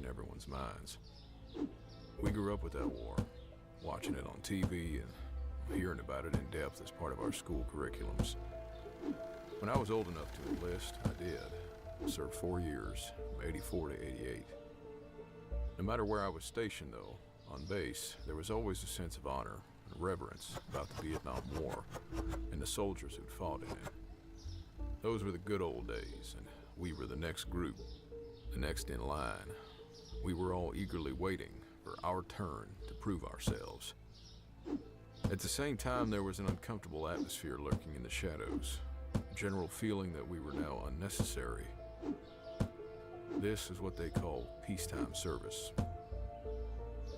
in everyone's minds. We grew up with that war, watching it on TV and hearing about it in depth as part of our school curriculums. When I was old enough to enlist, I did. Served 4 years, from '84 to '88. No matter where I was stationed, though, on base, there was always a sense of honor and reverence about the Vietnam War and the soldiers who'd fought in it. Those were the good old days, and we were the next group, the next in line. We were all eagerly waiting for our turn to prove ourselves. At the same time, there was an uncomfortable atmosphere lurking in the shadows, a general feeling that we were now unnecessary. This is what they call peacetime service.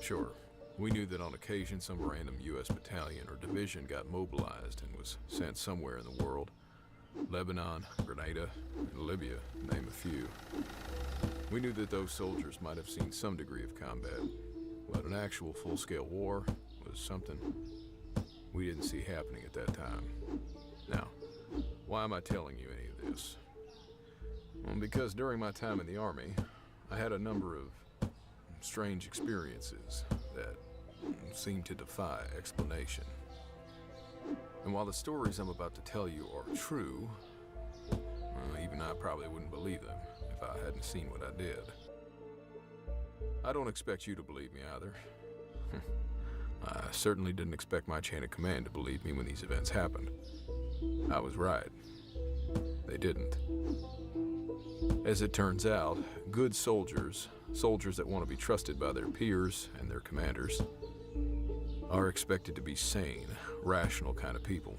Sure, we knew that on occasion some random U.S. battalion or division got mobilized and was sent somewhere in the world. Lebanon, Grenada, and Libya, to name a few. We knew that those soldiers might have seen some degree of combat, but an actual full-scale war was something we didn't see happening at that time. Now, why am I telling you any of this? Well, because during my time in the Army, I had a number of strange experiences that seemed to defy explanation. And while the stories I'm about to tell you are true, even I probably wouldn't believe them if I hadn't seen what I did. I don't expect you to believe me either. I certainly didn't expect my chain of command to believe me when these events happened. I was right. They didn't. As it turns out, good soldiers, soldiers that want to be trusted by their peers and their commanders, are expected to be sane, rational kind of people.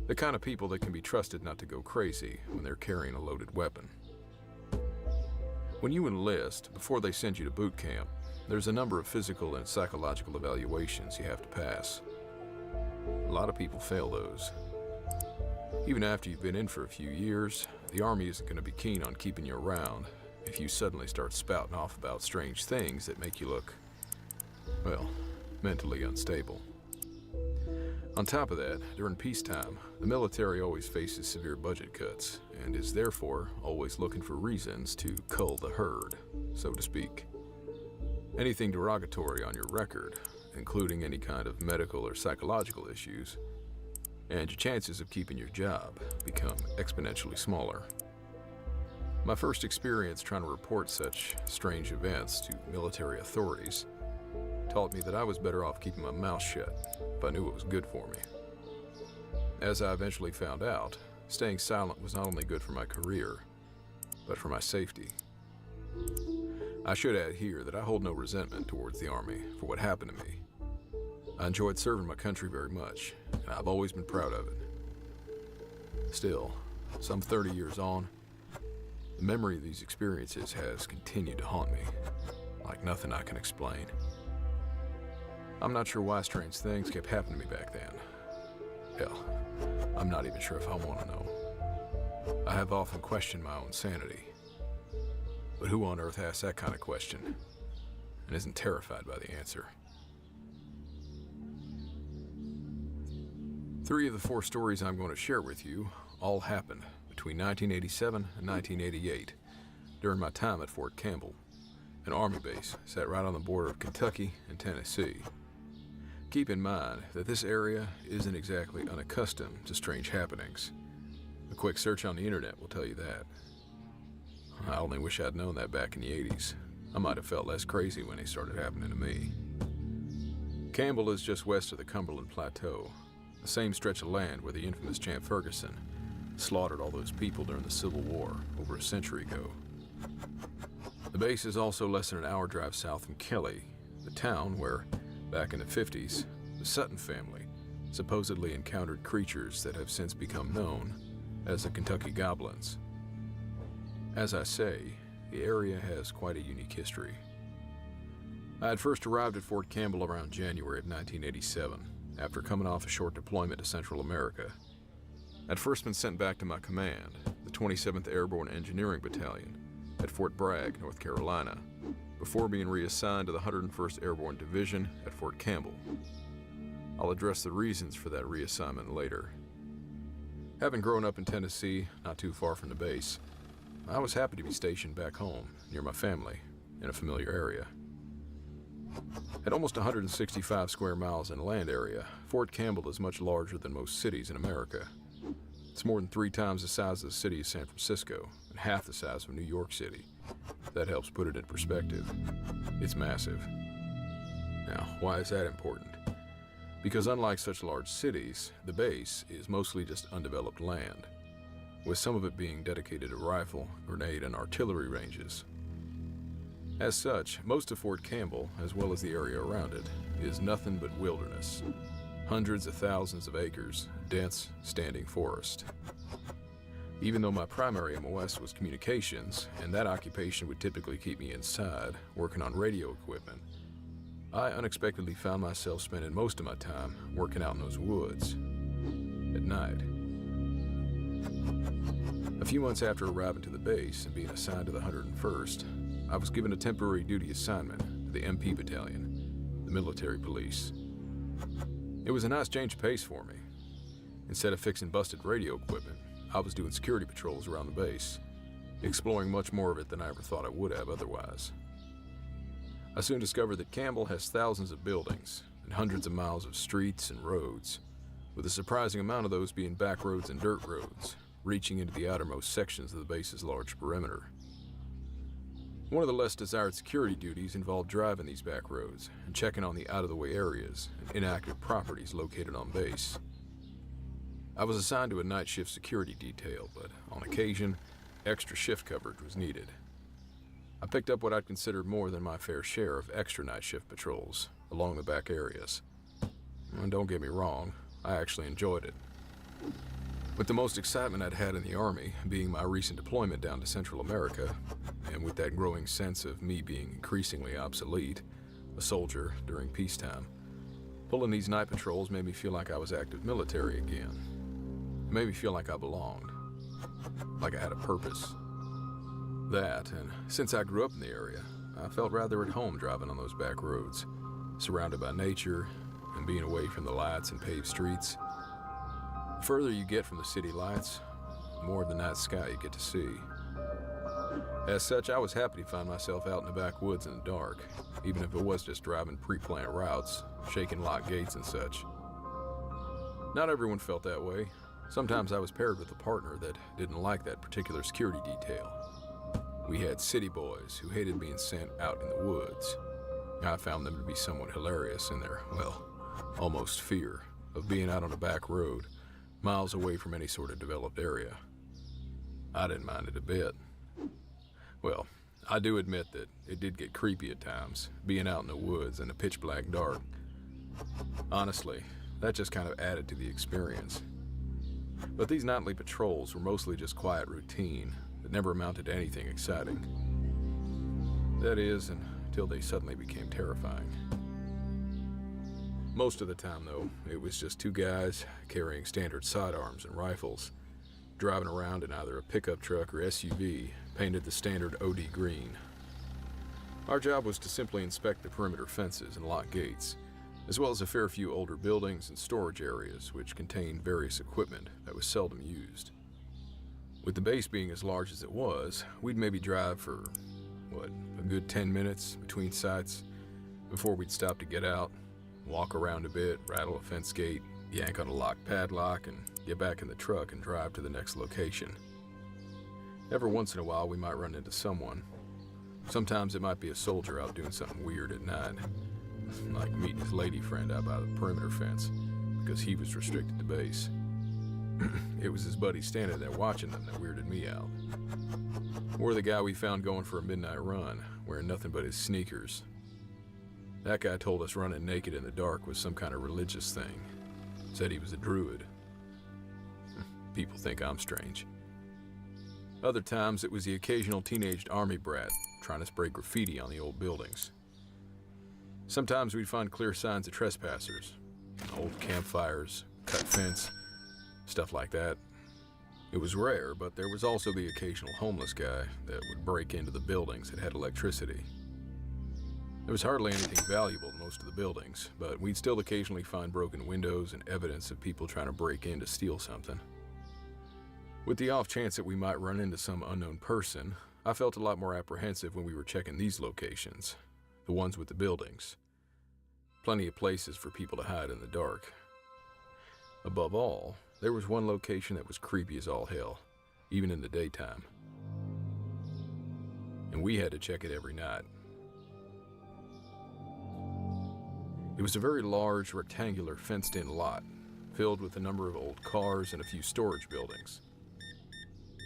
The kind of people that can be trusted not to go crazy when they're carrying a loaded weapon. When you enlist, before they send you to boot camp, there's a number of physical and psychological evaluations you have to pass. A lot of people fail those. Even after you've been in for a few years, the Army isn't going to be keen on keeping you around if you suddenly start spouting off about strange things that make you look, well, mentally unstable. On top of that, during peacetime, the military always faces severe budget cuts and is therefore always looking for reasons to cull the herd, so to speak. Anything derogatory on your record, including any kind of medical or psychological issues, and your chances of keeping your job become exponentially smaller. My first experience trying to report such strange events to military authorities taught me that I was better off keeping my mouth shut if I knew what was good for me. As I eventually found out, staying silent was not only good for my career, but for my safety. I should add here that I hold no resentment towards the Army for what happened to me. I enjoyed serving my country very much, and I've always been proud of it. Still, some 30 years on, the memory of these experiences has continued to haunt me, like nothing I can explain. I'm not sure why strange things kept happening to me back then. Hell, I'm not even sure if I want to know. I have often questioned my own sanity. But who on earth asks that kind of question and isn't terrified by the answer? 3 of the 4 stories I'm going to share with you all happened between 1987 and 1988 during my time at Fort Campbell, an Army base set right on the border of Kentucky and Tennessee. Keep in mind that this area isn't exactly unaccustomed to strange happenings. A quick search on the internet will tell you that. I only wish I'd known that back in the 80s. I might have felt less crazy when they started happening to me. Campbell is just west of the Cumberland Plateau, the same stretch of land where the infamous Champ Ferguson slaughtered all those people during the Civil War over a century ago. The base is also less than an hour drive south from Kelly, the town where, back in the 50s, the Sutton family supposedly encountered creatures that have since become known as the Kentucky Goblins. As I say, the area has quite a unique history. I had first arrived at Fort Campbell around January of 1987, after coming off a short deployment to Central America. I'd first been sent back to my command, the 27th Airborne Engineering Battalion, at Fort Bragg, North Carolina, before being reassigned to the 101st Airborne Division at Fort Campbell. I'll address the reasons for that reassignment later. Having grown up in Tennessee, not too far from the base, I was happy to be stationed back home, near my family, in a familiar area. At almost 165 square miles in land area, Fort Campbell is much larger than most cities in America. It's more than 3 times the size of the city of San Francisco and half the size of New York City. That helps put it in perspective. It's massive. Now, why is that important? Because unlike such large cities, the base is mostly just undeveloped land, with some of it being dedicated to rifle, grenade, and artillery ranges. As such, most of Fort Campbell, as well as the area around it, is nothing but wilderness. Hundreds of thousands of acres, dense, standing forest. Even though my primary MOS was communications, and that occupation would typically keep me inside, working on radio equipment, I unexpectedly found myself spending most of my time working out in those woods, at night. A few months after arriving to the base and being assigned to the 101st, I was given a temporary duty assignment to the MP Battalion, the military police. It was a nice change of pace for me. Instead of fixing busted radio equipment, I was doing security patrols around the base, exploring much more of it than I ever thought I would have otherwise. I soon discovered that Campbell has thousands of buildings and hundreds of miles of streets and roads, with a surprising amount of those being back roads and dirt roads, reaching into the outermost sections of the base's large perimeter. One of the less desired security duties involved driving these back roads and checking on the out-of-the-way areas and inactive properties located on base. I was assigned to a night shift security detail, but on occasion, extra shift coverage was needed. I picked up what I'd consider more than my fair share of extra night shift patrols along the back areas. And don't get me wrong, I actually enjoyed it. With the most excitement I'd had in the Army being my recent deployment down to Central America, and with that growing sense of me being increasingly obsolete, a soldier during peacetime, pulling these night patrols made me feel like I was active military again. It made me feel like I belonged, like I had a purpose. That, and since I grew up in the area, I felt rather at home driving on those back roads, surrounded by nature and being away from the lights and paved streets. The further you get from the city lights, the more of the night sky you get to see. As such, I was happy to find myself out in the backwoods in the dark, even if it was just driving pre-planned routes, shaking locked gates and such. Not everyone felt that way. Sometimes I was paired with a partner that didn't like that particular security detail. We had city boys who hated being sent out in the woods. I found them to be somewhat hilarious in their, well, almost fear of being out on a back road, miles away from any sort of developed area. I didn't mind it a bit. Well, I do admit that it did get creepy at times, being out in the woods in the pitch black dark. Honestly, that just kind of added to the experience. But these nightly patrols were mostly just quiet routine that never amounted to anything exciting. That is, until they suddenly became terrifying. Most of the time, though, it was just 2 guys carrying standard sidearms and rifles, driving around in either a pickup truck or SUV painted the standard OD green. Our job was to simply inspect the perimeter fences and lock gates, as well as a fair few older buildings and storage areas which contained various equipment that was seldom used. With the base being as large as it was, we'd maybe drive for, a good 10 minutes between sites before we'd stop to get out, walk around a bit, rattle a fence gate, yank on a locked padlock, and get back in the truck and drive to the next location. Every once in a while, we might run into someone. Sometimes it might be a soldier out doing something weird at night, like meeting his lady friend out by the perimeter fence, because he was restricted to base. It was his buddy standing there watching them that weirded me out. Or the guy we found going for a midnight run, wearing nothing but his sneakers. That guy told us running naked in the dark was some kind of religious thing. Said he was a druid. People think I'm strange. Other times it was the occasional teenaged army brat trying to spray graffiti on the old buildings. Sometimes we'd find clear signs of trespassers, old campfires, cut fence, stuff like that. It was rare, but there was also the occasional homeless guy that would break into the buildings that had electricity. There was hardly anything valuable in most of the buildings, but we'd still occasionally find broken windows and evidence of people trying to break in to steal something. With the off chance that we might run into some unknown person, I felt a lot more apprehensive when we were checking these locations, the ones with the buildings. Plenty of places for people to hide in the dark. Above all, there was one location that was creepy as all hell, even in the daytime. And we had to check it every night. It was a very large, rectangular, fenced-in lot, filled with a number of old cars and a few storage buildings.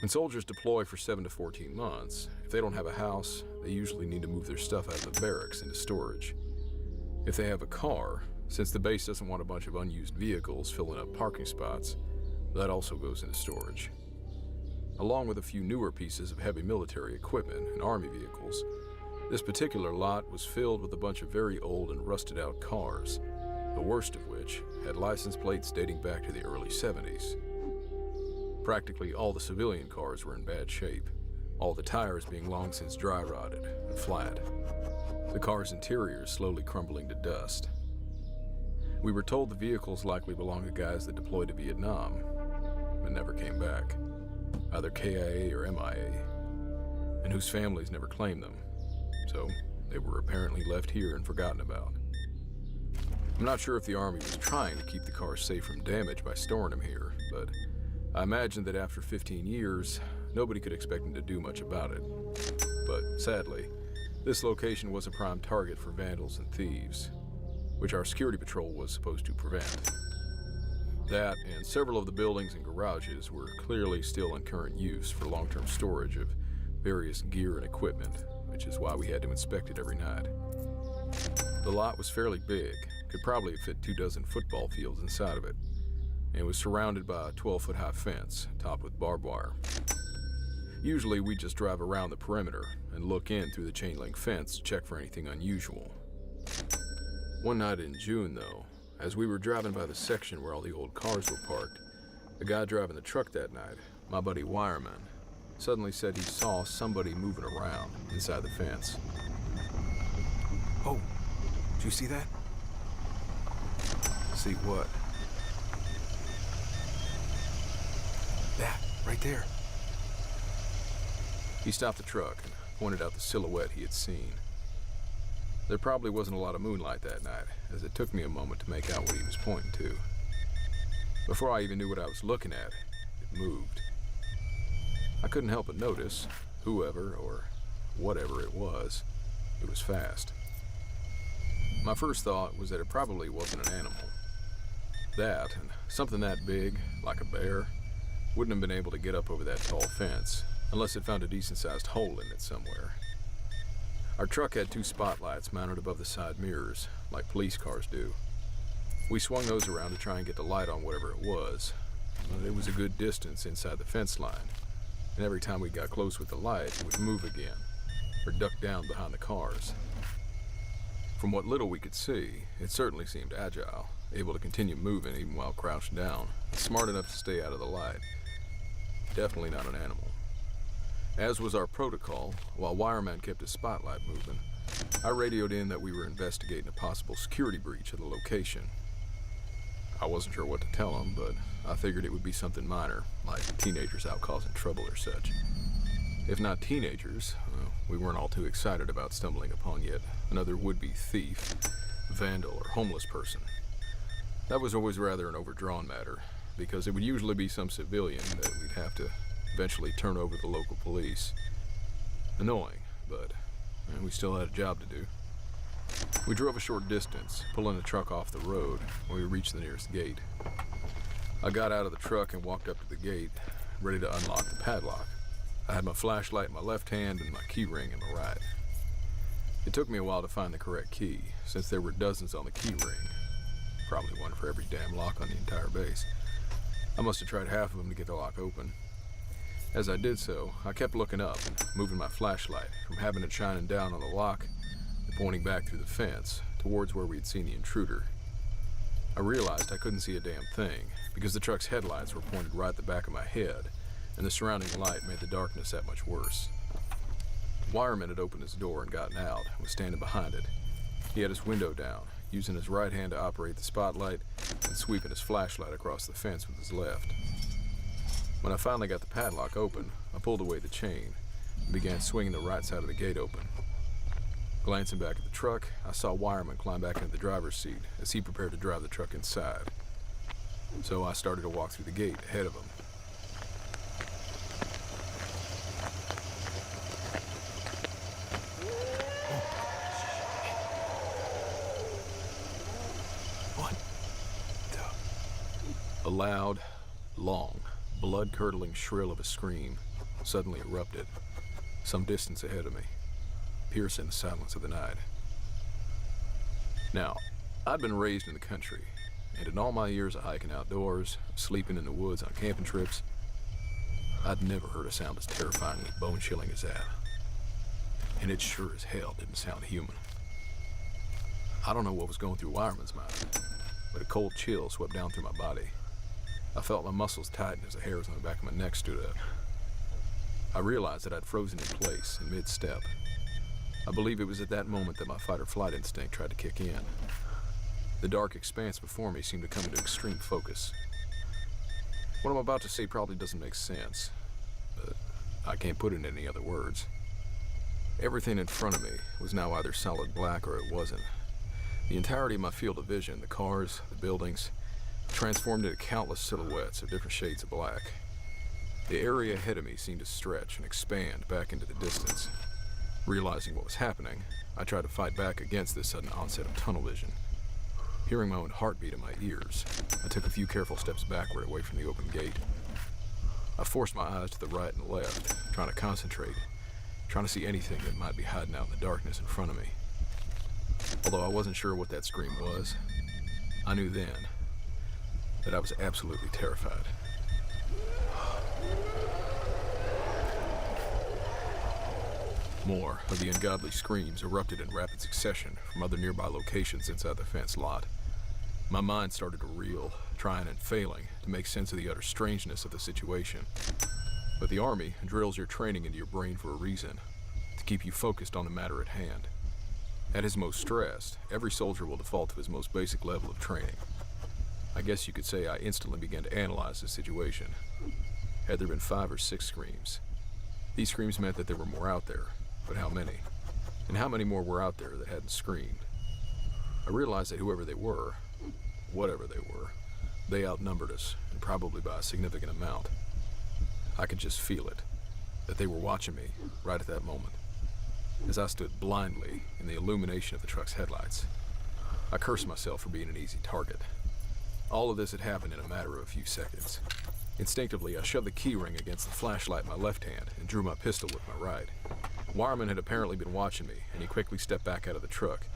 When soldiers deploy for 7 to 14 months, if they don't have a house, they usually need to move their stuff out of the barracks into storage. If they have a car, since the base doesn't want a bunch of unused vehicles filling up parking spots, that also goes into storage. Along with a few newer pieces of heavy military equipment and army vehicles, this particular lot was filled with a bunch of very old and rusted out cars, the worst of which had license plates dating back to the early 70s. Practically all the civilian cars were in bad shape, all the tires being long since dry rotted and flat, the car's interiors slowly crumbling to dust. We were told the vehicles likely belonged to guys that deployed to Vietnam, but never came back, either KIA or MIA, and whose families never claimed them, so they were apparently left here and forgotten about. I'm not sure if the Army was trying to keep the cars safe from damage by storing them here, but I imagine that after 15 years, nobody could expect them to do much about it. But sadly, this location was a prime target for vandals and thieves, which our security patrol was supposed to prevent. That and several of the buildings and garages were clearly still in current use for long-term storage of various gear and equipment, which is why we had to inspect it every night. The lot was fairly big, could probably have fit 24 football fields inside of it, and was surrounded by a 12-foot-high fence topped with barbed wire. Usually we just drive around the perimeter and look in through the chain link fence to check for anything unusual. One night in June, though, as we were driving by the section where all the old cars were parked, the guy driving the truck that night, my buddy Wireman, suddenly said he saw somebody moving around inside the fence. Oh, did you see that? See what? That, right there. He stopped the truck and pointed out the silhouette he had seen. There probably wasn't a lot of moonlight that night, as it took me a moment to make out what he was pointing to. Before I even knew what I was looking at, it moved. I couldn't help but notice, whoever or whatever it was fast. My first thought was that it probably wasn't an animal. That, and something that big, like a bear, wouldn't have been able to get up over that tall fence, unless it found a decent-sized hole in it somewhere. Our truck had 2 spotlights mounted above the side mirrors, like police cars do. We swung those around to try and get the light on whatever it was, but it was a good distance inside the fence line, and every time we got close with the light, it would move again, or duck down behind the cars. From what little we could see, it certainly seemed agile, able to continue moving even while crouched down, and smart enough to stay out of the light. Definitely not an animal. As was our protocol, while Wireman kept his spotlight moving, I radioed in that we were investigating a possible security breach at the location. I wasn't sure what to tell him, but I figured it would be something minor, like teenagers out causing trouble or such. If not teenagers, we weren't all too excited about stumbling upon yet another would-be thief, vandal, or homeless person. That was always rather an overdrawn matter, because it would usually be some civilian that we'd have to eventually turn over to the local police. Annoying, but we still had a job to do. We drove a short distance, pulling the truck off the road when we reached the nearest gate. I got out of the truck and walked up to the gate, ready to unlock the padlock. I had my flashlight in my left hand and my key ring in my right. It took me a while to find the correct key, since there were dozens on the key ring. Probably one for every damn lock on the entire base. I must have tried half of them to get the lock open. As I did so, I kept looking up and moving my flashlight from having it shining down on the lock to pointing back through the fence towards where we'd seen the intruder. I realized I couldn't see a damn thing because the truck's headlights were pointed right at the back of my head, and the surrounding light made the darkness that much worse. Wireman had opened his door and gotten out and was standing behind it. He had his window down, using his right hand to operate the spotlight and sweeping his flashlight across the fence with his left. When I finally got the padlock open, I pulled away the chain, and began swinging the right side of the gate open. Glancing back at the truck, I saw Wireman climb back into the driver's seat as he prepared to drive the truck inside. So I started to walk through the gate ahead of him. What the? A loud, long, blood-curdling shrill of a scream suddenly erupted, some distance ahead of me, piercing the silence of the night. Now, I'd been raised in the country, and in all my years of hiking outdoors, sleeping in the woods on camping trips, I'd never heard a sound as terrifyingly bone-chilling as that. And it sure as hell didn't sound human. I don't know what was going through Wireman's mind, but a cold chill swept down through my body. I felt my muscles tighten as the hairs on the back of my neck stood up. I realized that I'd frozen in place in mid-step. I believe it was at that moment that my fight-or-flight instinct tried to kick in. The dark expanse before me seemed to come into extreme focus. What I'm about to say probably doesn't make sense, but I can't put it in any other words. Everything in front of me was now either solid black or it wasn't. The entirety of my field of vision, the cars, the buildings, transformed into countless silhouettes of different shades of black. The area ahead of me seemed to stretch and expand back into the distance. Realizing what was happening, I tried to fight back against this sudden onset of tunnel vision. Hearing my own heartbeat in my ears, I took a few careful steps backward away from the open gate. I forced my eyes to the right and left, trying to concentrate, trying to see anything that might be hiding out in the darkness in front of me. Although I wasn't sure what that scream was, I knew then that I was absolutely terrified. More of the ungodly screams erupted in rapid succession from other nearby locations inside the fence lot. My mind started to reel, trying and failing to make sense of the utter strangeness of the situation. But the Army drills your training into your brain for a reason, to keep you focused on the matter at hand. At his most stressed, every soldier will default to his most basic level of training. I guess you could say I instantly began to analyze the situation. Had there been 5 or 6 screams? These screams meant that there were more out there. But how many? And how many more were out there that hadn't screamed? I realized that whoever they were, whatever they were, they outnumbered us, and probably by a significant amount. I could just feel it, that they were watching me right at that moment. As I stood blindly in the illumination of the truck's headlights, I cursed myself for being an easy target. All of this had happened in a matter of a few seconds. Instinctively, I shoved the key ring against the flashlight in my left hand and drew my pistol with my right. Wireman had apparently been watching me, and he quickly stepped back out of the truck.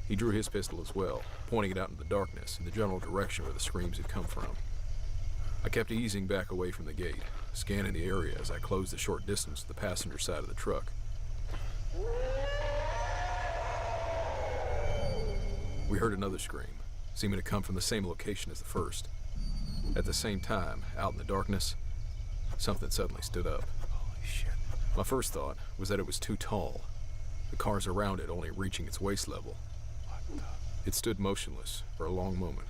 He drew his pistol as well, pointing it out into the darkness in the general direction where the screams had come from. I kept easing back away from the gate, scanning the area as I closed the short distance to the passenger side of the truck. We heard another scream, seeming to come from the same location as the first. At the same time, out in the darkness, something suddenly stood up. Holy shit. My first thought was that it was too tall, the cars around it only reaching its waist level. It stood motionless for a long moment.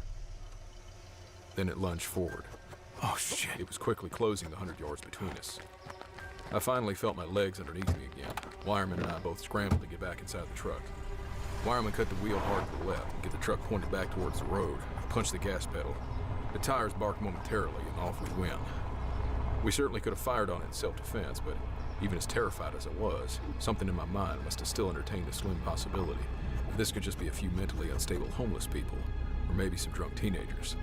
Then it lunged forward. Oh, shit. It was quickly closing the 100 yards between us. I finally felt my legs underneath me again. Wireman and I both scrambled to get back inside the truck. Wireman cut the wheel hard to the left and get the truck pointed back towards the road, punched the gas pedal. The tires barked momentarily, and off we went. We certainly could have fired on it in self-defense, but even as terrified as I was, something in my mind must have still entertained a slim possibility that this could just be a few mentally unstable homeless people, or maybe some drunk teenagers.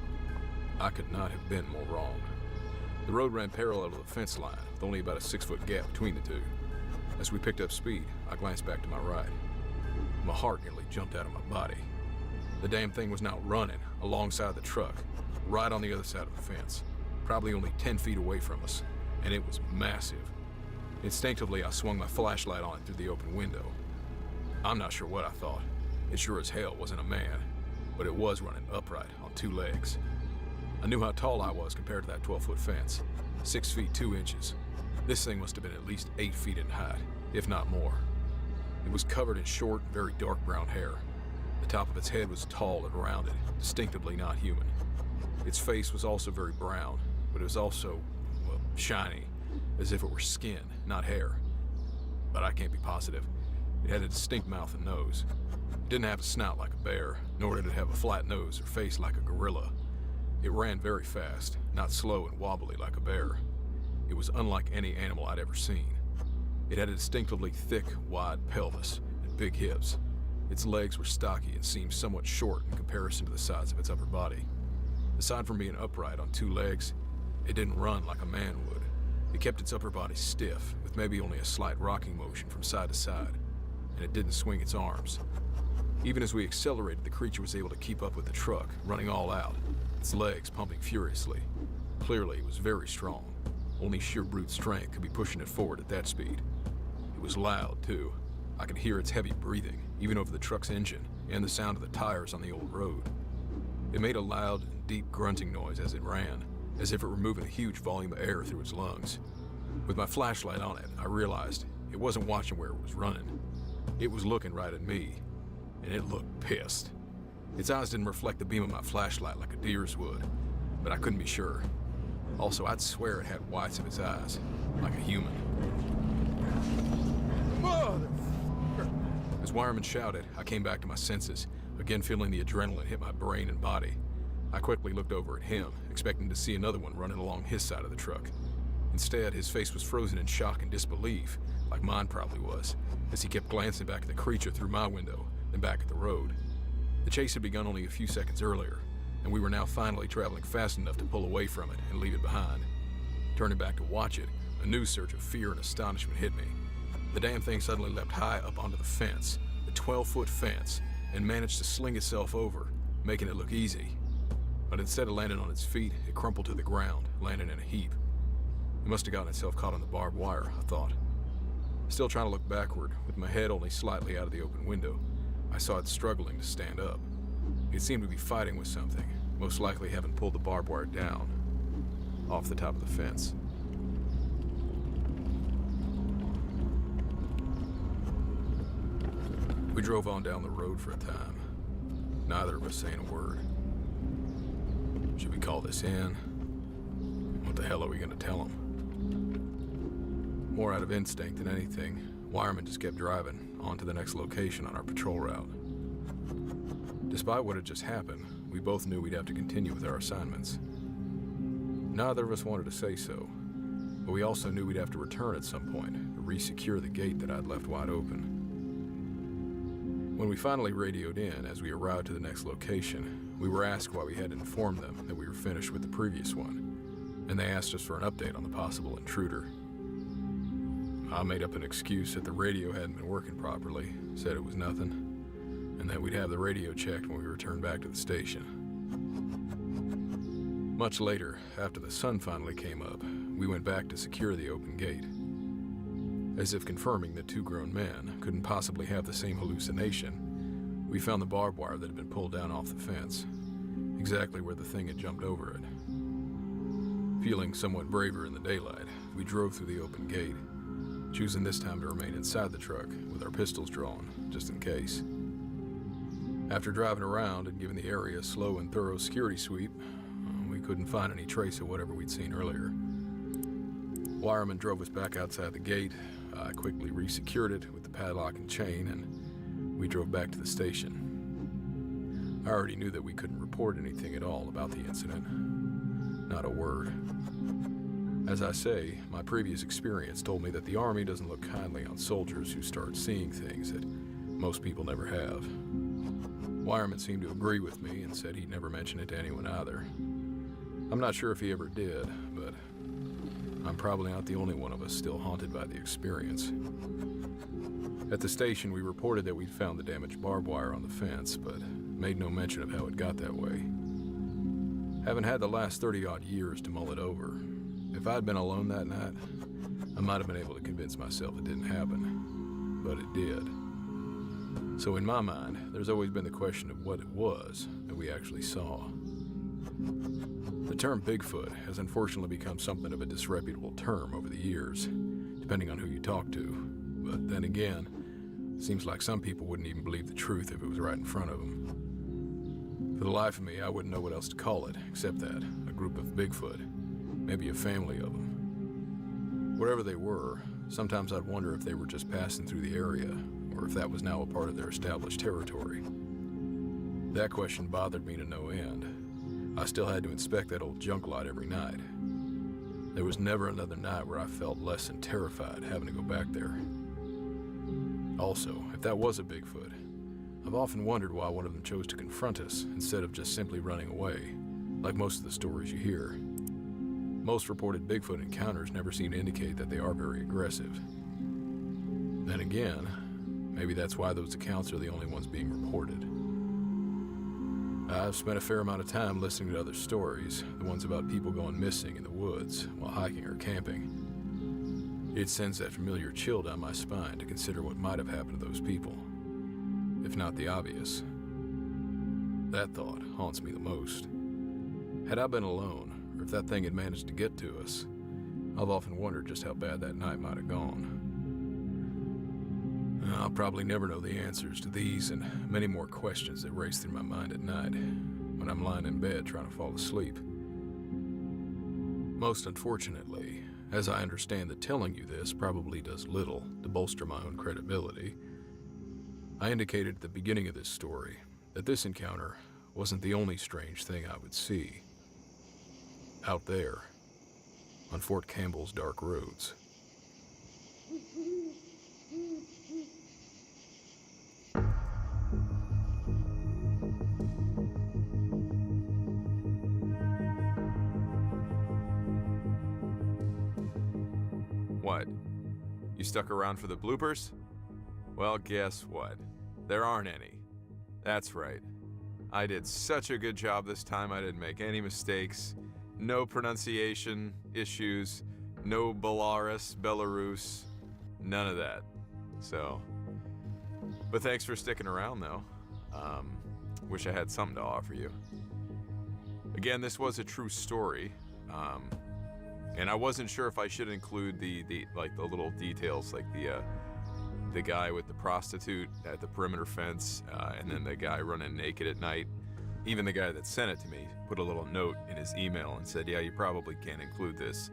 I could not have been more wrong. The road ran parallel to the fence line, with only about a 6-foot gap between the two. As we picked up speed, I glanced back to my right. My heart nearly jumped out of my body. The damn thing was now running alongside the truck, right on the other side of the fence, probably only 10 feet away from us, and it was massive. Instinctively, I swung my flashlight on it through the open window. I'm not sure what I thought. It sure as hell wasn't a man, but it was running upright on 2 legs. I knew how tall I was compared to that 12-foot fence, 6 feet 2 inches. This thing must have been at least 8 feet in height, if not more. It was covered in short, very dark brown hair. The top of its head was tall and rounded, distinctively not human. Its face was also very brown, but it was also, well, shiny, as if it were skin, not hair. but I can't be positive. It had a distinct mouth and nose. It didn't have a snout like a bear, nor did it have a flat nose or face like a gorilla. It ran very fast, not slow and wobbly like a bear. It was unlike any animal I'd ever seen. It had a distinctively thick, wide pelvis and big hips. Its legs were stocky and seemed somewhat short in comparison to the size of its upper body. Aside from being upright on two legs, it didn't run like a man would. It kept its upper body stiff, with maybe only a slight rocking motion from side to side, and it didn't swing its arms. Even as we accelerated, the creature was able to keep up with the truck, running all out, its legs pumping furiously. Clearly, it was very strong. Only sheer brute strength could be pushing it forward at that speed. It was loud, too. I could hear its heavy breathing, even over the truck's engine, and the sound of the tires on the old road. It made a loud and deep grunting noise as it ran, as if it were moving a huge volume of air through its lungs. With my flashlight on it, I realized it wasn't watching where it was running. It was looking right at me, and it looked pissed. Its eyes didn't reflect the beam of my flashlight like a deer's would, but I couldn't be sure. Also, I'd swear it had whites of its eyes, like a human. Motherfucker! As Wireman shouted, I came back to my senses, again feeling the adrenaline hit my brain and body. I quickly looked over at him, expecting to see another one running along his side of the truck. Instead, his face was frozen in shock and disbelief, like mine probably was, as he kept glancing back at the creature through my window, then back at the road. The chase had begun only a few seconds earlier, and we were now finally traveling fast enough to pull away from it and leave it behind. Turning back to watch it, a new surge of fear and astonishment hit me. The damn thing suddenly leapt high up onto the fence, the 12-foot fence, and managed to sling itself over, making it look easy. But instead of landing on its feet, it crumpled to the ground, landing in a heap. It must have gotten itself caught on the barbed wire, I thought. Still trying to look backward, with my head only slightly out of the open window, I saw it struggling to stand up. It seemed to be fighting with something, most likely having pulled the barbed wire down, off the top of the fence. We drove on down the road for a time, neither of us saying a word. Should we call this in? What the hell are we gonna tell him? More out of instinct than anything, Wireman just kept driving on to the next location on our patrol route. Despite what had just happened, we both knew we'd have to continue with our assignments. Neither of us wanted to say so, but we also knew we'd have to return at some point to re-secure the gate that I'd left wide open. When we finally radioed in as we arrived to the next location, we were asked why we had informed them that we were finished with the previous one, and they asked us for an update on the possible intruder. I made up an excuse that the radio hadn't been working properly, said it was nothing, and that we'd have the radio checked when we returned back to the station. Much later, after the sun finally came up, we went back to secure the open gate. As if confirming that two grown men couldn't possibly have the same hallucination, we found the barbed wire that had been pulled down off the fence, exactly where the thing had jumped over it. Feeling somewhat braver in the daylight, we drove through the open gate, choosing this time to remain inside the truck with our pistols drawn, just in case. After driving around and giving the area a slow and thorough security sweep, we couldn't find any trace of whatever we'd seen earlier. Wireman drove us back outside the gate. I quickly re-secured it with the padlock and chain, and we drove back to the station. I already knew that we couldn't report anything at all about the incident. Not a word. As I say, my previous experience told me that the Army doesn't look kindly on soldiers who start seeing things that most people never have. Wireman seemed to agree with me and said he'd never mention it to anyone either. I'm not sure if he ever did, but I'm probably not the only one of us still haunted by the experience. At the station, we reported that we'd found the damaged barbed wire on the fence, but made no mention of how it got that way. Haven't had the last 30-odd years to mull it over. If I'd been alone that night, I might have been able to convince myself it didn't happen, but it did. So in my mind, there's always been the question of what it was that we actually saw. The term Bigfoot has unfortunately become something of a disreputable term over the years, depending on who you talk to. But then again, it seems like some people wouldn't even believe the truth if it was right in front of them. For the life of me, I wouldn't know what else to call it, except that, a group of Bigfoot, maybe a family of them. Wherever they were, sometimes I'd wonder if they were just passing through the area, or if that was now a part of their established territory. That question bothered me to no end. I still had to inspect that old junk lot every night. There was never another night where I felt less than terrified having to go back there. Also, if that was a Bigfoot, I've often wondered why one of them chose to confront us instead of just simply running away, like most of the stories you hear. Most reported Bigfoot encounters never seem to indicate that they are very aggressive. Then again, maybe that's why those accounts are the only ones being reported. I've spent a fair amount of time listening to other stories, the ones about people going missing in the woods while hiking or camping. It sends that familiar chill down my spine to consider what might have happened to those people, if not the obvious. That thought haunts me the most. Had I been alone, or if that thing had managed to get to us, I've often wondered just how bad that night might have gone. I'll probably never know the answers to these and many more questions that race through my mind at night when I'm lying in bed trying to fall asleep. Most unfortunately, as I understand that telling you this probably does little to bolster my own credibility, I indicated at the beginning of this story that this encounter wasn't the only strange thing I would see. Out there, on Fort Campbell's dark roads. What? You stuck around for the bloopers? Well, guess what? There aren't any. That's right. I did such a good job this time, I didn't make any mistakes. No pronunciation issues, no Belarus, none of that. So, but thanks for sticking around though. Wish I had something to offer you. Again, this was a true story. And I wasn't sure if I should include the little details, like the guy with the prostitute at the perimeter fence, and then the guy running naked at night. Even the guy that sent it to me put a little note in his email and said, yeah, you probably can't include this.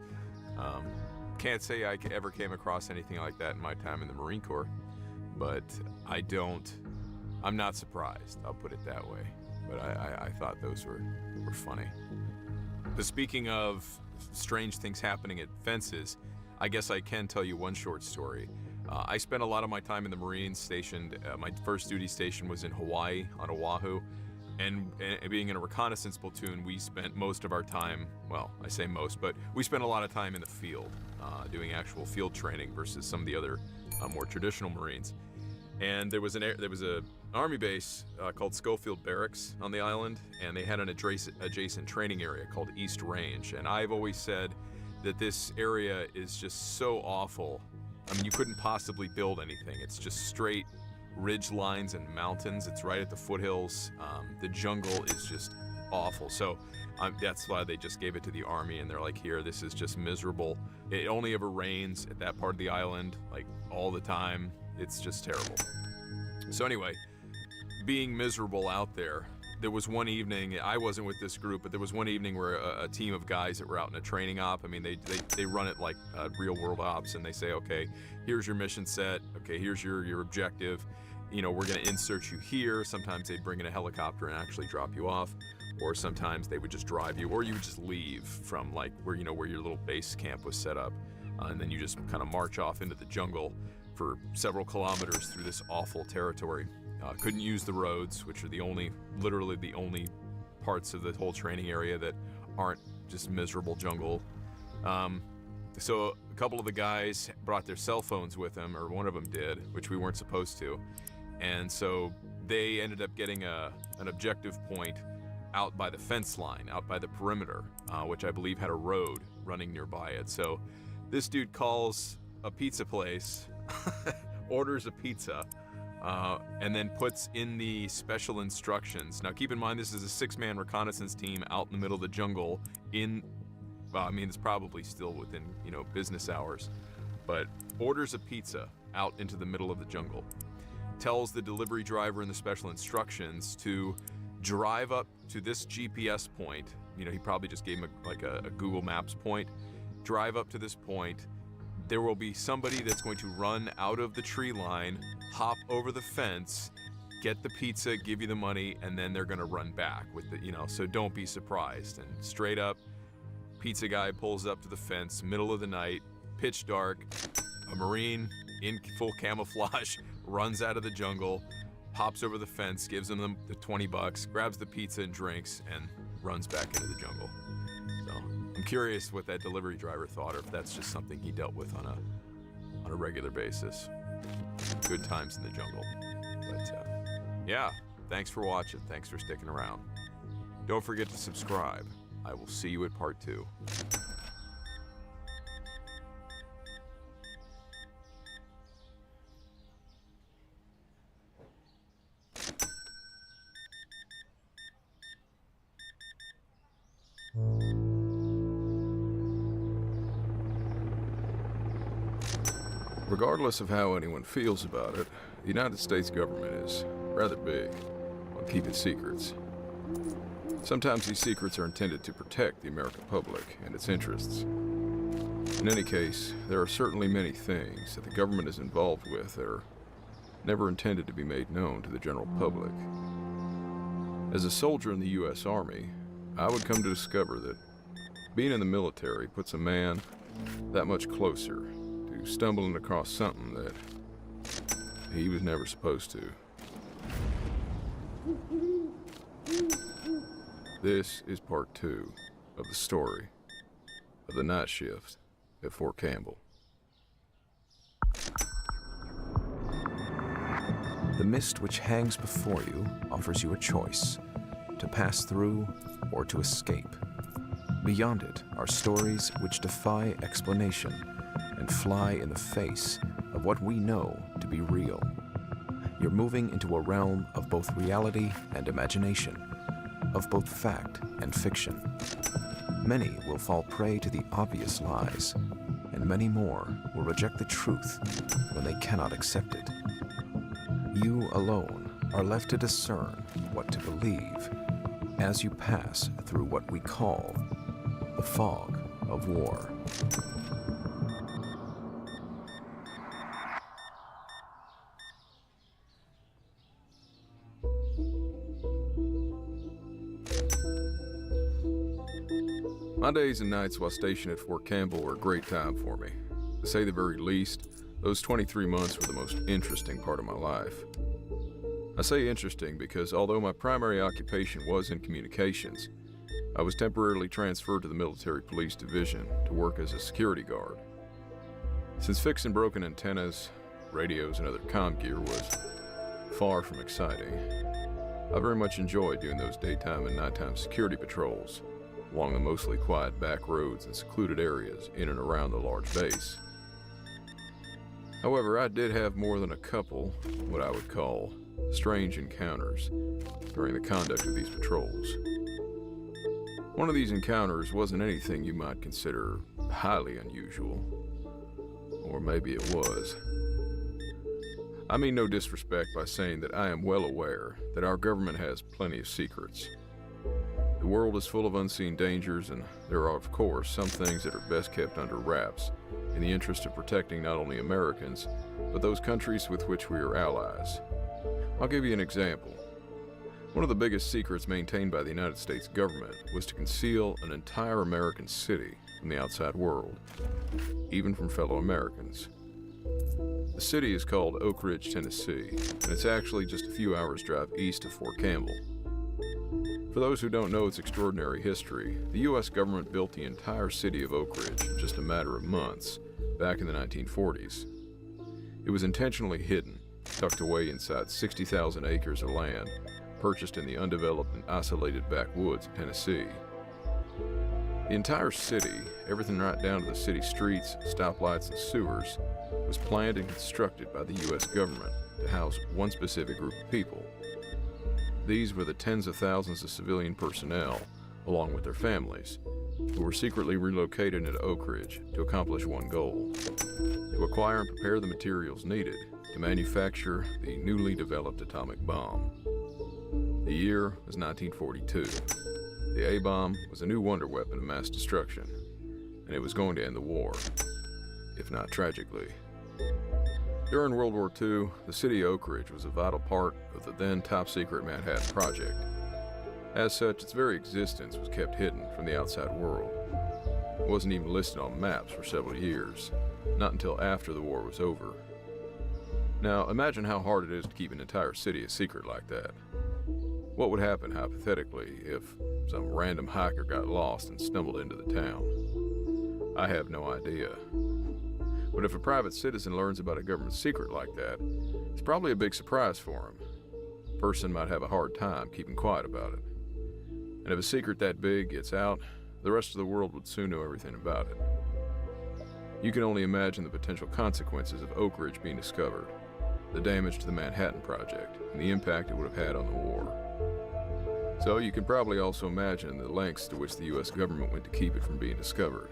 Can't say I ever came across anything like that in my time in the Marine Corps, but I'm not surprised, I'll put it that way. But I thought those were funny. But speaking of strange things happening at fences, I guess I can tell you one short story. I spent a lot of my time in the Marines stationed. My first duty station was in Hawaii, on Oahu. And being in a reconnaissance platoon, we spent most of our time, well, I say most, but we spent a lot of time in the field, doing actual field training versus some of the other more traditional Marines. And there was a army base called Schofield Barracks on the island, and they had an adjacent training area called East Range. And I've always said that this area is just so awful. I mean, you couldn't possibly build anything. It's just straight ridge lines and mountains. It's right at the foothills. The jungle is just awful. So that's why they just gave it to the Army, and they're like, here, this is just miserable. It only ever rains at that part of the island, like all the time. It's just terrible. So anyway, being miserable out there, there was one evening, I wasn't with this group, but there was one evening where a team of guys that were out in a training op, I mean, they run it like real world ops, and they say, okay, here's your mission set, okay, here's your objective, you know, we're gonna insert you here. Sometimes they'd bring in a helicopter and actually drop you off, or sometimes they would just drive you, or you would just leave from like where your little base camp was set up, and then you just kind of march off into the jungle for several kilometers through this awful territory. Couldn't use the roads, which are literally the only parts of the whole training area that aren't just miserable jungle. So a couple of the guys brought their cell phones with them, or one of them did, which we weren't supposed to. And so they ended up getting an objective point out by the fence line, out by the perimeter, which I believe had a road running nearby it. So this dude calls a pizza place, orders a pizza, and then puts in the special instructions. Now keep in mind, this is a 6-man reconnaissance team out in the middle of the jungle I mean, it's probably still within, business hours, but orders a pizza out into the middle of the jungle. Tells the delivery driver in the special instructions to drive up to this GPS point. He probably just gave him a Google Maps point. Drive up to this point, there will be somebody that's going to run out of the tree line, hop over the fence, get the pizza, give you the money, and then they're gonna run back with the, so don't be surprised. And straight up, pizza guy pulls up to the fence, middle of the night, pitch dark, a Marine in full camouflage runs out of the jungle, hops over the fence, gives them the $20, grabs the pizza and drinks, and runs back into the jungle. So I'm curious what that delivery driver thought, or if that's just something he dealt with on a regular basis. Good times in the jungle. But yeah, thanks for watching. Thanks for sticking around. Don't forget to subscribe. I will see you at part 2. Regardless of how anyone feels about it, the United States government is rather big on keeping secrets. Sometimes these secrets are intended to protect the American public and its interests. In any case, there are certainly many things that the government is involved with that are never intended to be made known to the general public. As a soldier in the U.S. Army, I would come to discover that being in the military puts a man that much closer to stumbling across something that he was never supposed to. This is part 2 of the story of the night shift at Fort Campbell. The mist which hangs before you offers you a choice, to pass through or to escape. Beyond it are stories which defy explanation and fly in the face of what we know to be real. You're moving into a realm of both reality and imagination, of both fact and fiction. Many will fall prey to the obvious lies, and many more will reject the truth when they cannot accept it. You alone are left to discern what to believe as you pass through what we call the fog of war. My days and nights while stationed at Fort Campbell were a great time for me. To say the very least, those 23 months were the most interesting part of my life. I say interesting because although my primary occupation was in communications, I was temporarily transferred to the Military Police Division to work as a security guard. Since fixing broken antennas, radios, and other comm gear was far from exciting, I very much enjoyed doing those daytime and nighttime security patrols along the mostly quiet back roads and secluded areas in and around the large base. However, I did have more than a couple, what I would call, strange encounters during the conduct of these patrols. One of these encounters wasn't anything you might consider highly unusual, or maybe it was. I mean no disrespect by saying that I am well aware that our government has plenty of secrets. The world is full of unseen dangers, and there are, of course, some things that are best kept under wraps in the interest of protecting not only Americans, but those countries with which we are allies. I'll give you an example. One of the biggest secrets maintained by the United States government was to conceal an entire American city from the outside world, even from fellow Americans. The city is called Oak Ridge, Tennessee, and it's actually just a few hours' drive east of Fort Campbell. For those who don't know its extraordinary history, the U.S. government built the entire city of Oak Ridge in just a matter of months, back in the 1940s. It was intentionally hidden, tucked away inside 60,000 acres of land, purchased in the undeveloped and isolated backwoods of Tennessee. The entire city, everything right down to the city streets, stoplights, and sewers, was planned and constructed by the U.S. government to house one specific group of people. These were the tens of thousands of civilian personnel, along with their families, who were secretly relocated into Oak Ridge to accomplish one goal: to acquire and prepare the materials needed to manufacture the newly developed atomic bomb. The year was 1942. The A-bomb was a new wonder weapon of mass destruction, and it was going to end the war. if not tragically. During World War II, the city of Oak Ridge was a vital part of the then top-secret Manhattan Project. As such, its very existence was kept hidden from the outside world. It wasn't even listed on maps for several years, not until after the war was over. Now, imagine how hard it is to keep an entire city a secret like that. What would happen, hypothetically, if some random hiker got lost and stumbled into the town? I have no idea. But if a private citizen learns about a government secret like that, it's probably a big surprise for him. The person might have a hard time keeping quiet about it. And if a secret that big gets out, the rest of the world would soon know everything about it. You can only imagine the potential consequences of Oak Ridge being discovered, the damage to the Manhattan Project, and the impact it would have had on the war. So you can probably also imagine the lengths to which the US government went to keep it from being discovered.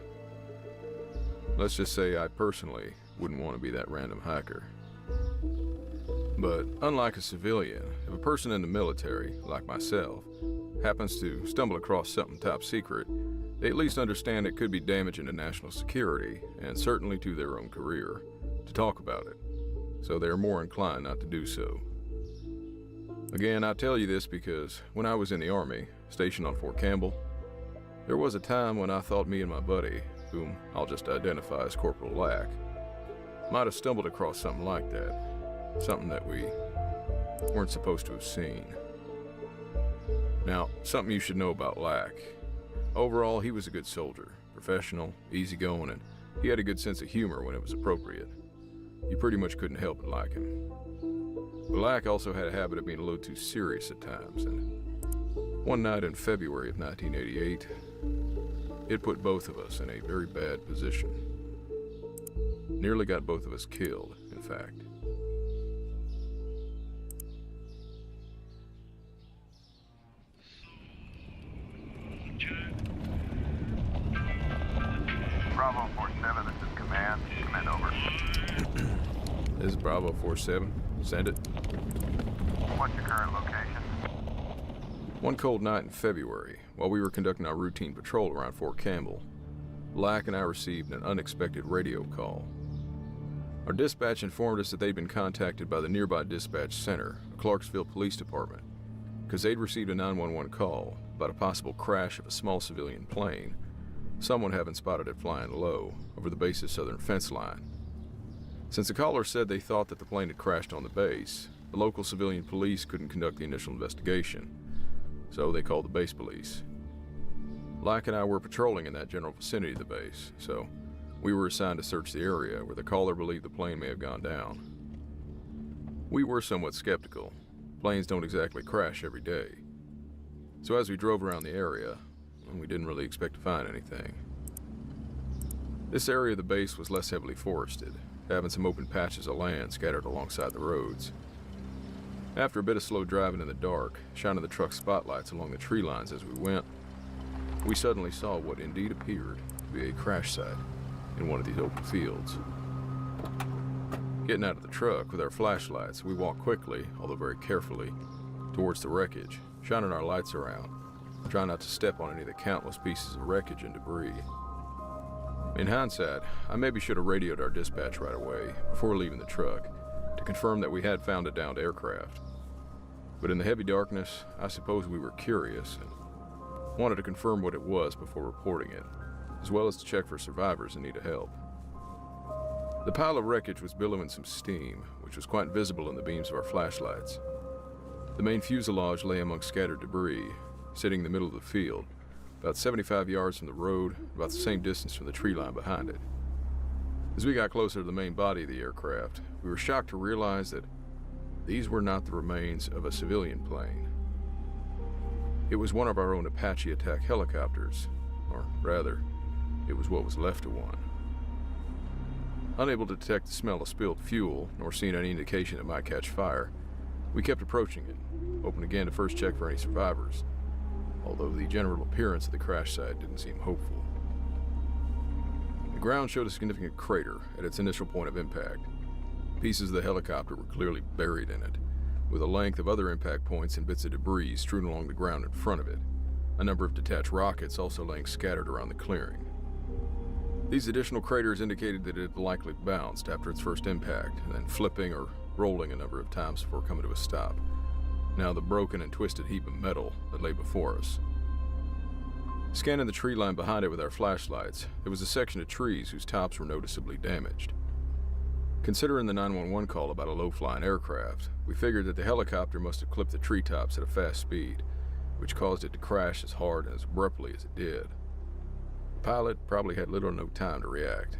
Let's just say I personally wouldn't want to be that random hiker. But unlike a civilian, if a person in the military, like myself, happens to stumble across something top secret, they at least understand it could be damaging to national security, and certainly to their own career, to talk about it. So they are more inclined not to do so. Again, I tell you this because when I was in the Army, stationed on Fort Campbell, there was a time when I thought me and my buddy, whom I'll just identify as Corporal Lack, might have stumbled across something like that. Something that we weren't supposed to have seen. Now, something you should know about Lack. Overall, he was a good soldier, professional, easygoing, and he had a good sense of humor when it was appropriate. You pretty much couldn't help but like him. But Lack also had a habit of being a little too serious at times, and one night in February of 1988, it put both of us in a very bad position. Nearly got both of us killed, in fact. Bravo 47, this is Command. Command over. This is Bravo 47. Send it. What's your current location? One cold night in February, while we were conducting our routine patrol around Fort Campbell, Lack and I received an unexpected radio call. Our dispatch informed us that they'd been contacted by the nearby dispatch center, the Clarksville Police Department, because they'd received a 911 call about a possible crash of a small civilian plane, someone having spotted it flying low over the base's southern fence line. Since the caller said they thought that the plane had crashed on the base, the local civilian police couldn't conduct the initial investigation, so they called the base police. Lack and I were patrolling in that general vicinity of the base, so we were assigned to search the area where the caller believed the plane may have gone down. We were somewhat skeptical. Planes don't exactly crash every day. So as we drove around the area, we didn't really expect to find anything. This area of the base was less heavily forested, having some open patches of land scattered alongside the roads. After a bit of slow driving in the dark, shining the truck's spotlights along the tree lines as we went, we suddenly saw what indeed appeared to be a crash site in one of these open fields. Getting out of the truck with our flashlights, we walked quickly, although very carefully, towards the wreckage, shining our lights around, trying not to step on any of the countless pieces of wreckage and debris. In hindsight, I maybe should have radioed our dispatch right away, before leaving the truck, to confirm that we had found a downed aircraft. But in the heavy darkness, I suppose we were curious and wanted to confirm what it was before reporting it, as well as to check for survivors in need of help. The pile of wreckage was billowing some steam, which was quite visible in the beams of our flashlights. The main fuselage lay among scattered debris, sitting in the middle of the field, about 75 yards from the road, about the same distance from the tree line behind it. As we got closer to the main body of the aircraft, we were shocked to realize that these were not the remains of a civilian plane. It was one of our own Apache attack helicopters, or rather, it was what was left of one. Unable to detect the smell of spilled fuel, nor seeing any indication it might catch fire, we kept approaching it, hoping again to first check for any survivors, although the general appearance of the crash site didn't seem hopeful. The ground showed a significant crater at its initial point of impact. Pieces of the helicopter were clearly buried in it, with a length of other impact points and bits of debris strewn along the ground in front of it, a number of detached rockets also laying scattered around the clearing. These additional craters indicated that it had likely bounced after its first impact, and then flipping or rolling a number of times before coming to a stop. Now the broken and twisted heap of metal that lay before us. Scanning the tree line behind it with our flashlights, there was a section of trees whose tops were noticeably damaged. Considering the 911 call about a low-flying aircraft, we figured that the helicopter must have clipped the treetops at a fast speed, which caused it to crash as hard and as abruptly as it did. The pilot probably had little or no time to react.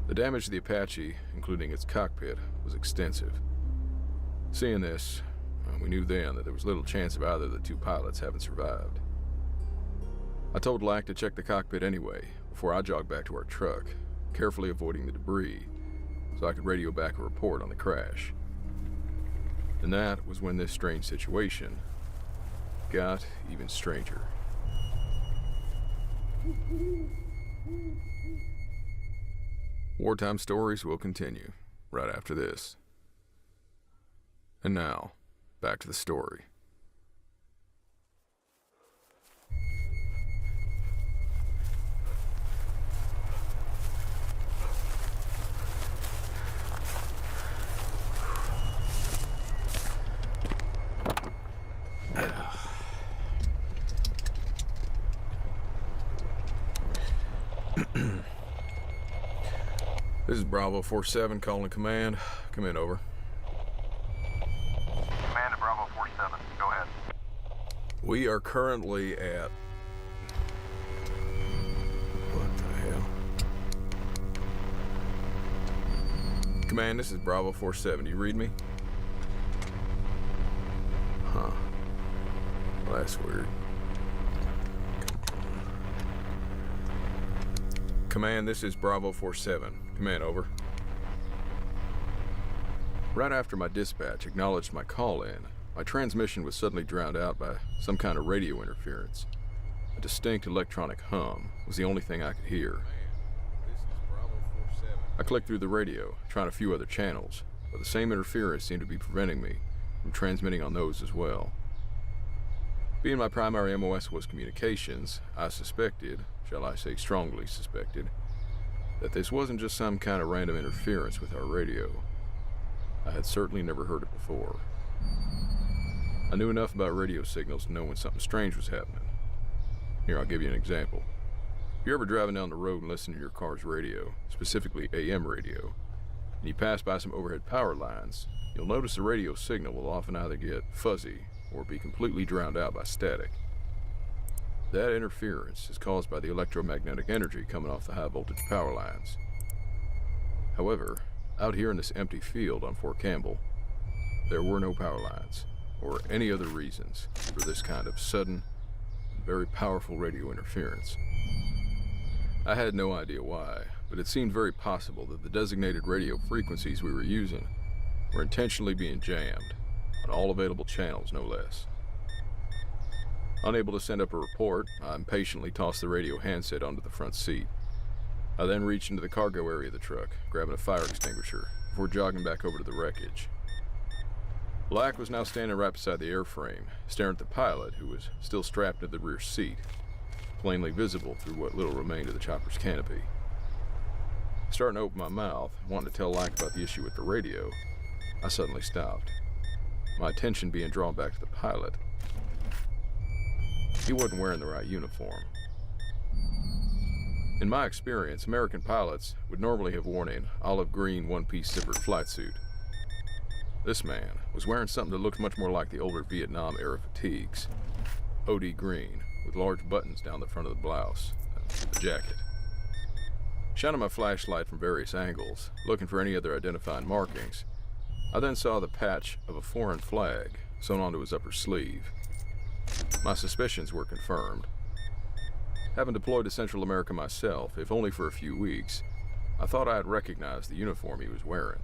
The damage to the Apache, including its cockpit, was extensive. Seeing this, we knew then that there was little chance of either of the two pilots having survived. I told Lack to check the cockpit anyway, before I jogged back to our truck, carefully avoiding the debris, so I could radio back a report on the crash. And that was when this strange situation got even stranger. Wartime Stories will continue right after this. And now, back to the story. This is Bravo 47 calling command. Come in, over. Command to Bravo 47. Go ahead. We are currently at... What the hell? Command, this is Bravo 47. Do you read me? Huh. Well, that's weird. Command, this is Bravo 47. Command, over. Right after my dispatch acknowledged my call-in, my transmission was suddenly drowned out by some kind of radio interference. A distinct electronic hum was the only thing I could hear. I clicked through the radio, trying a few other channels, but the same interference seemed to be preventing me from transmitting on those as well. Being my primary MOS was communications, I suspected, shall I say strongly suspected, that this wasn't just some kind of random interference with our radio. I had certainly never heard it before. I knew enough about radio signals to know when something strange was happening. Here, I'll give you an example. If you're ever driving down the road and listening to your car's radio, specifically AM radio, and you pass by some overhead power lines, you'll notice the radio signal will often either get fuzzy or be completely drowned out by static. That interference is caused by the electromagnetic energy coming off the high voltage power lines. However, out here in this empty field on Fort Campbell, there were no power lines or any other reasons for this kind of sudden, very powerful radio interference. I had no idea why, but it seemed very possible that the designated radio frequencies we were using were intentionally being jammed, on all available channels no less. Unable to send up a report, I impatiently tossed the radio handset onto the front seat. I then reached into the cargo area of the truck, grabbing a fire extinguisher, before jogging back over to the wreckage. Black was now standing right beside the airframe, staring at the pilot, who was still strapped to the rear seat, plainly visible through what little remained of the chopper's canopy. Starting to open my mouth, wanting to tell Lack about the issue with the radio, I suddenly stopped, my attention being drawn back to the pilot. He wasn't wearing the right uniform. In my experience, American pilots would normally have worn an olive green one-piece zippered flight suit. This man was wearing something that looked much more like the older Vietnam-era fatigues. OD green, with large buttons down the front of the blouse, and the jacket. Shining my flashlight from various angles, looking for any other identifying markings, I then saw the patch of a foreign flag sewn onto his upper sleeve. My suspicions were confirmed. Having deployed to Central America myself, if only for a few weeks, I thought I had recognized the uniform he was wearing.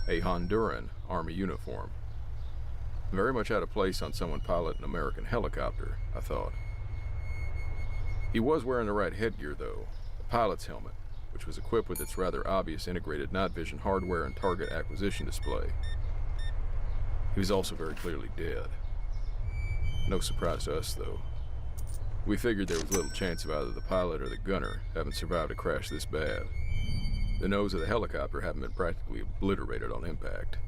A Honduran Army uniform. Very much out of place on someone piloting an American helicopter, I thought. He was wearing the right headgear, though, a pilot's helmet, which was equipped with its rather obvious integrated night vision hardware and target acquisition display. He was also very clearly dead. No surprise to us, though. We figured there was little chance of either the pilot or the gunner having survived a crash this bad. The nose of the helicopter having been practically obliterated on impact.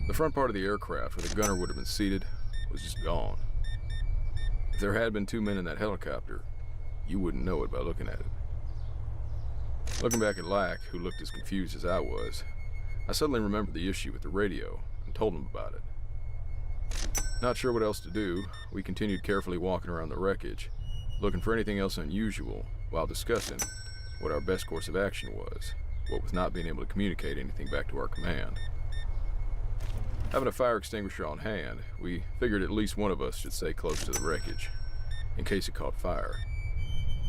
The front part of the aircraft where the gunner would have been seated was just gone. If there had been 2 men in that helicopter, you wouldn't know it by looking at it. Looking back at Lack, who looked as confused as I was, I suddenly remembered the issue with the radio and told him about it. Not sure what else to do, we continued carefully walking around the wreckage, looking for anything else unusual while discussing what our best course of action was, what with not being able to communicate anything back to our command. Having a fire extinguisher on hand, we figured at least one of us should stay close to the wreckage, in case it caught fire.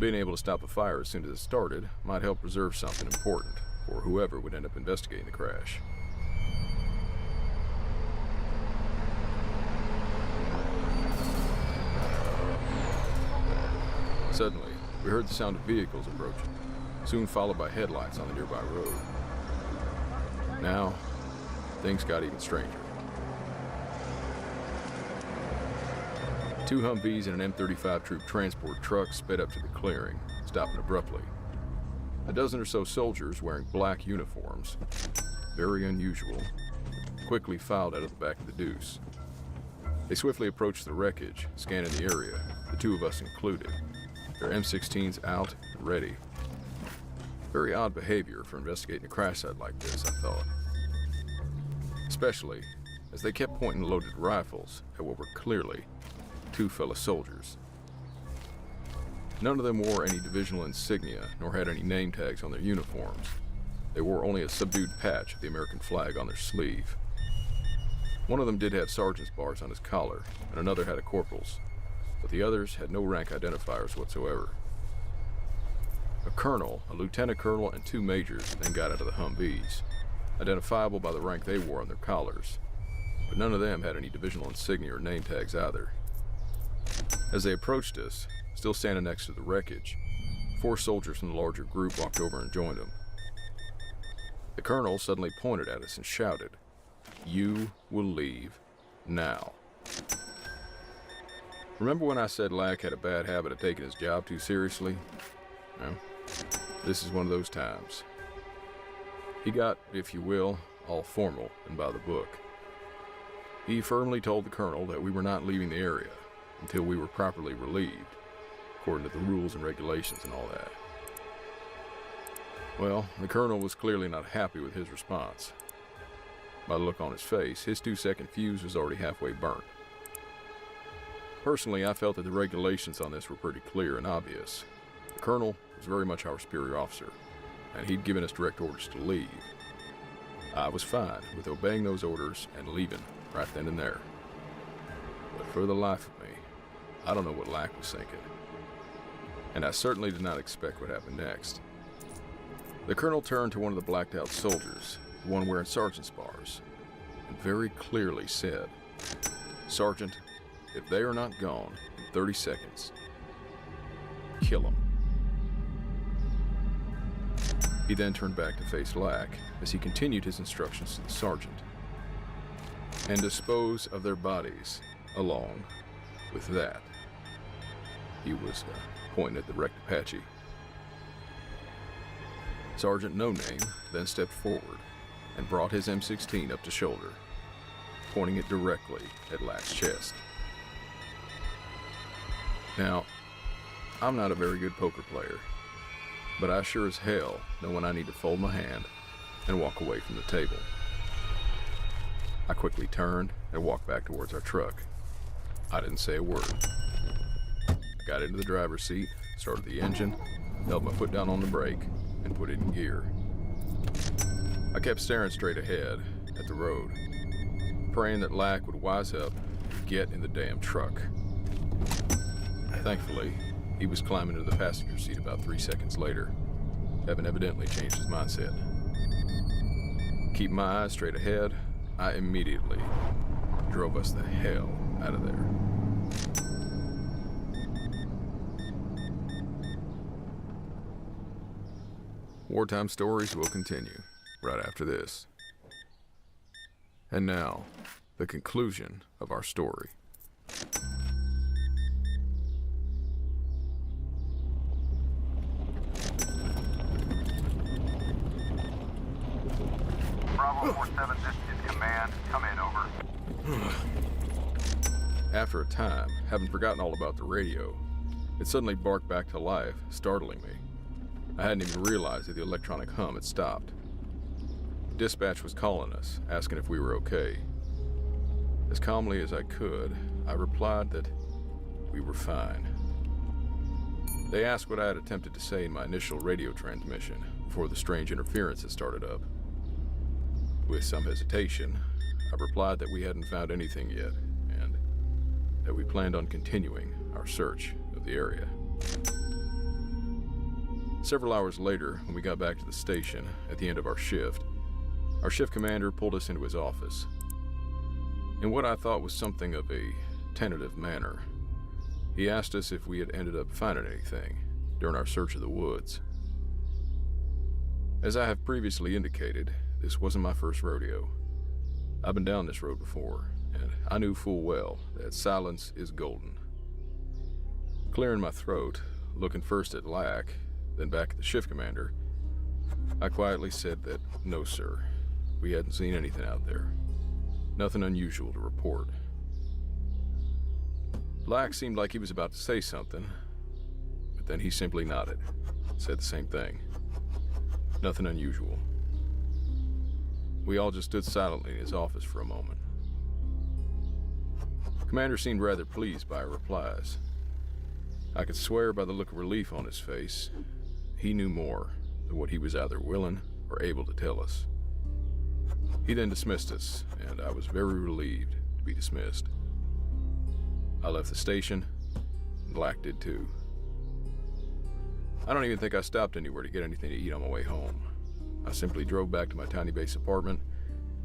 Being able to stop a fire as soon as it started might help preserve something important for whoever would end up investigating the crash. Suddenly, we heard the sound of vehicles approaching, soon followed by headlights on the nearby road. Now, things got even stranger. 2 Humvees and an M35 troop transport truck sped up to the clearing, stopping abruptly. A dozen or so soldiers wearing black uniforms, very unusual, quickly filed out of the back of the deuce. They swiftly approached the wreckage, scanning the area, the 2 of us included, their M16s out and ready. Very odd behavior for investigating a crash site like this, I thought. Especially as they kept pointing loaded rifles at what were clearly 2 fellow soldiers. None of them wore any divisional insignia, nor had any name tags on their uniforms. They wore only a subdued patch of the American flag on their sleeve. One of them did have sergeant's bars on his collar, and another had a corporal's, but the others had no rank identifiers whatsoever. A colonel, a lieutenant colonel, and 2 majors then got out of the Humvees, identifiable by the rank they wore on their collars, but none of them had any divisional insignia or name tags either. As they approached us, still standing next to the wreckage, 4 soldiers from the larger group walked over and joined them. The colonel suddenly pointed at us and shouted, "You will leave now." Remember when I said Lack had a bad habit of taking his job too seriously? Well, this is one of those times. He got, if you will, all formal and by the book. He firmly told the colonel that we were not leaving the area until we were properly relieved, according to the rules and regulations and all that. Well, the colonel was clearly not happy with his response. By the look on his face, his 2-second fuse was already halfway burnt. Personally, I felt that the regulations on this were pretty clear and obvious. The colonel was very much our superior officer, and he'd given us direct orders to leave. I was fine with obeying those orders and leaving right then and there. But for the life of me, I don't know what Lack was thinking. And I certainly did not expect what happened next. The colonel turned to one of the blacked out soldiers, the one wearing sergeant's bars, and very clearly said, "Sergeant, if they are not gone in 30 seconds, kill them." He then turned back to face Lack as he continued his instructions to the sergeant. "And dispose of their bodies along with that." He was pointing at the wrecked Apache. Sergeant No Name then stepped forward and brought his M16 up to shoulder, pointing it directly at Lack's chest. Now, I'm not a very good poker player, but I sure as hell know when I need to fold my hand and walk away from the table. I quickly turned and walked back towards our truck. I didn't say a word. I got into the driver's seat, started the engine, held my foot down on the brake, and put it in gear. I kept staring straight ahead at the road, praying that Lack would wise up and get in the damn truck. Thankfully, he was climbing into the passenger seat about 3 seconds later, having evidently changed his mindset. Keeping my eyes straight ahead, I immediately drove us the hell out of there. Wartime Stories will continue right after this. And now, the conclusion of our story. After a time, having forgotten all about the radio, it suddenly barked back to life, startling me. I hadn't even realized that the electronic hum had stopped. Dispatch was calling us, asking if we were okay. As calmly as I could, I replied that we were fine. They asked what I had attempted to say in my initial radio transmission before the strange interference had started up. With some hesitation, I replied that we hadn't found anything yet, and that we planned on continuing our search of the area. Several hours later, when we got back to the station at the end of our shift commander pulled us into his office. In what I thought was something of a tentative manner, he asked us if we had ended up finding anything during our search of the woods. As I have previously indicated, this wasn't my first rodeo. I've been down this road before, and I knew full well that silence is golden. Clearing my throat, looking first at Lack, then back at the shift commander, I quietly said that, no sir, we hadn't seen anything out there. Nothing unusual to report. Lack seemed like he was about to say something, but then he simply nodded, said the same thing. Nothing unusual. We all just stood silently in his office for a moment. The commander seemed rather pleased by our replies. I could swear by the look of relief on his face, he knew more than what he was either willing or able to tell us. He then dismissed us, and I was very relieved to be dismissed. I left the station, and Black did too. I don't even think I stopped anywhere to get anything to eat on my way home. I simply drove back to my tiny base apartment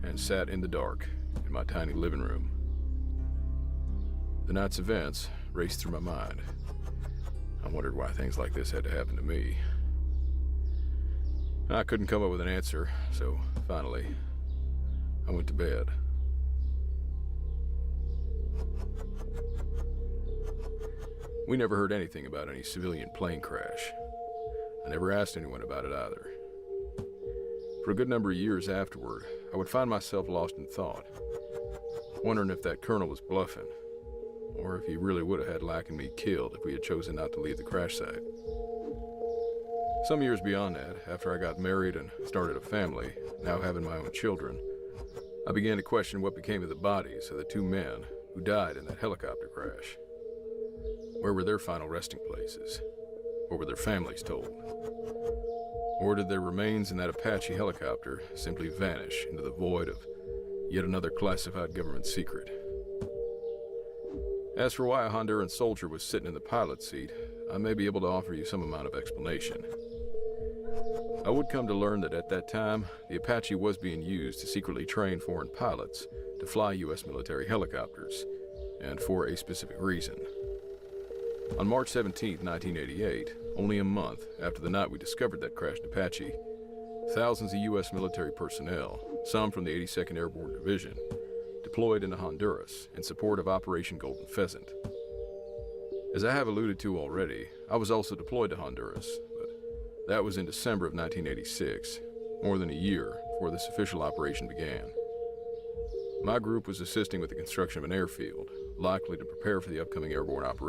and sat in the dark in my tiny living room. The night's events raced through my mind. I wondered why things like this had to happen to me. I couldn't come up with an answer, so finally, I went to bed. We never heard anything about any civilian plane crash. I never asked anyone about it either. For a good number of years afterward, I would find myself lost in thought, wondering if that colonel was bluffing, or if he really would have had Lack and me killed if we had chosen not to leave the crash site. Some years beyond that, after I got married and started a family, now having my own children, I began to question what became of the bodies of the two men who died in that helicopter crash. Where were their final resting places? What were their families told? Or did their remains in that Apache helicopter simply vanish into the void of yet another classified government secret? As for why a Honduran soldier was sitting in the pilot's seat, I may be able to offer you some amount of explanation. I would come to learn that at that time, the Apache was being used to secretly train foreign pilots to fly U.S. military helicopters, and for a specific reason. On March 17, 1988, only a month after the night we discovered that crashed Apache, thousands of U.S. military personnel, some from the 82nd Airborne Division, deployed into Honduras in support of Operation Golden Pheasant. As I have alluded to already, I was also deployed to Honduras, but that was in December of 1986, more than a year before this official operation began. My group was assisting with the construction of an airfield, likely to prepare for the upcoming airborne operation.